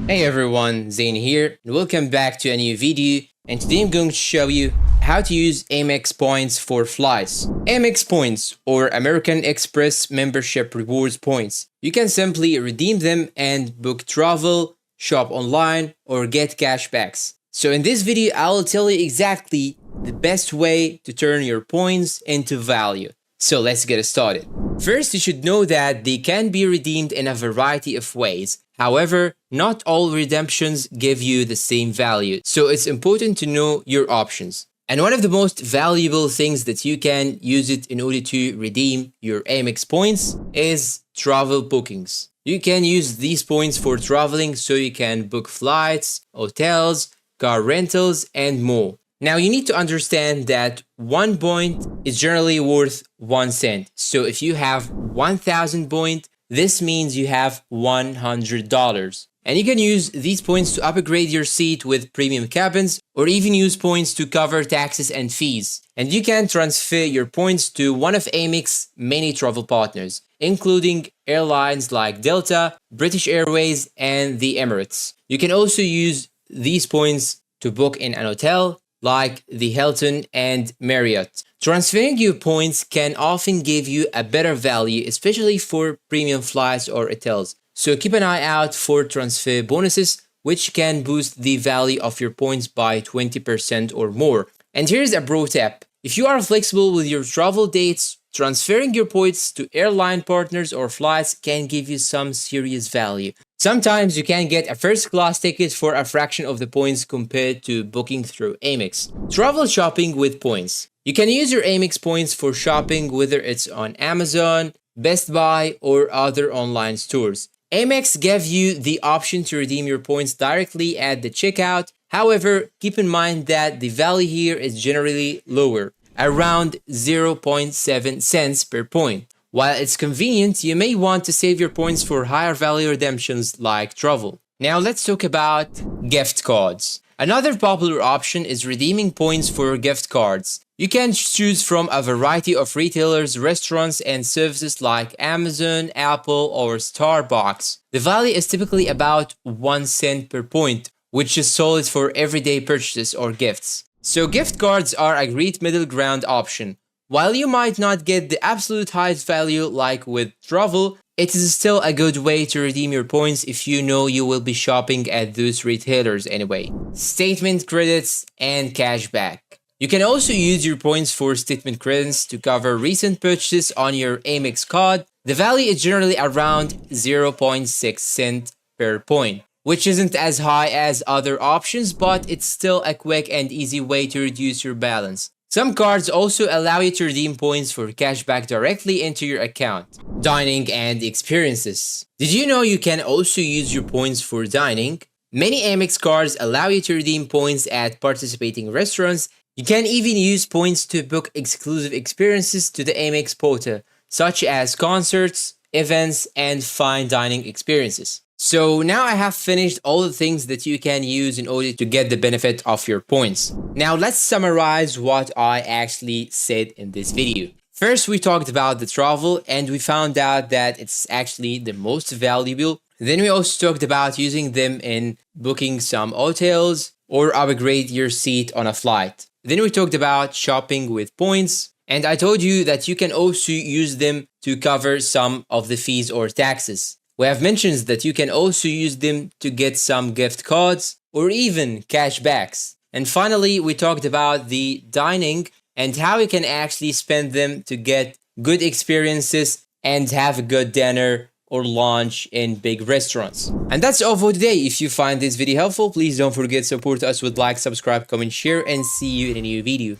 Hey everyone, Zain here, and welcome back to a new video. And today I'm going to show you how to use Amex points for flights. Amex points, or American Express Membership Rewards points. You can simply redeem them and book travel, shop online, or get cashbacks. So in this video, I will tell you exactly the best way to turn your points into value. So let's get started. First, you should know that they can be redeemed in a variety of ways. However, not all redemptions give you the same value, so it's important to know your options. And one of the most valuable things that you can use it in order to redeem your Amex points is travel bookings. You can use these points for traveling so you can book flights, hotels, car rentals, and more. Now you need to understand that 1 point is generally worth 1 cent. So if you have 1,000 points, this means you have $100. And you can use these points to upgrade your seat with premium cabins, or even use points to cover taxes and fees. And you can transfer your points to one of Amex's many travel partners, including airlines like Delta, British Airways, and the Emirates. You can also use these points to book in an hotel like the Hilton and Marriott. Transferring your points can often give you a better value, especially for premium flights or hotels. So keep an eye out for transfer bonuses, which can boost the value of your points by 20% or more. And here's a pro tip. If you are flexible with your travel dates, transferring your points to airline partners or flights can give you some serious value. Sometimes you can get a first-class ticket for a fraction of the points compared to booking through Amex. Travel shopping with points. You can use your Amex points for shopping, whether it's on Amazon, Best Buy, or other online stores. Amex gives you the option to redeem your points directly at the checkout. However, keep in mind that the value here is generally lower, around 0.7 cents per point. While it's convenient, you may want to save your points for higher value redemptions like travel. Now let's talk about gift cards. Another popular option is redeeming points for gift cards. You can choose from a variety of retailers, restaurants, and services like Amazon, Apple, or Starbucks. The value is typically about 1 cent per point, which is solid for everyday purchases or gifts. So gift cards are a great middle ground option. While you might not get the absolute highest value like with travel, it is still a good way to redeem your points if you know you will be shopping at those retailers anyway. Statement credits and cashback. You can also use your points for statement credits to cover recent purchases on your Amex card. The value is generally around 0.6 cent per point, which isn't as high as other options, but it's still a quick and easy way to reduce your balance. Some cards also allow you to redeem points for cashback directly into your account. Dining and experiences. Did you know you can also use your points for dining? Many Amex cards allow you to redeem points at participating restaurants. You can even use points to book exclusive experiences to the Amex portal, such as concerts, events, and fine dining experiences. So now I have finished all the things that you can use in order to get the benefit of your points. Now let's summarize what I actually said in this video. First, we talked about the travel and we found out that it's actually the most valuable. Then we also talked about using them in booking some hotels or upgrade your seat on a flight. Then we talked about shopping with points. And I told you that you can also use them to cover some of the fees or taxes. We have mentioned that you can also use them to get some gift cards or even cashbacks. And finally, we talked about the dining and how you can actually spend them to get good experiences and have a good dinner or lunch in big restaurants. And that's all for today. If you find this video helpful, please don't forget to support us with like, subscribe, comment, share, and see you in a new video.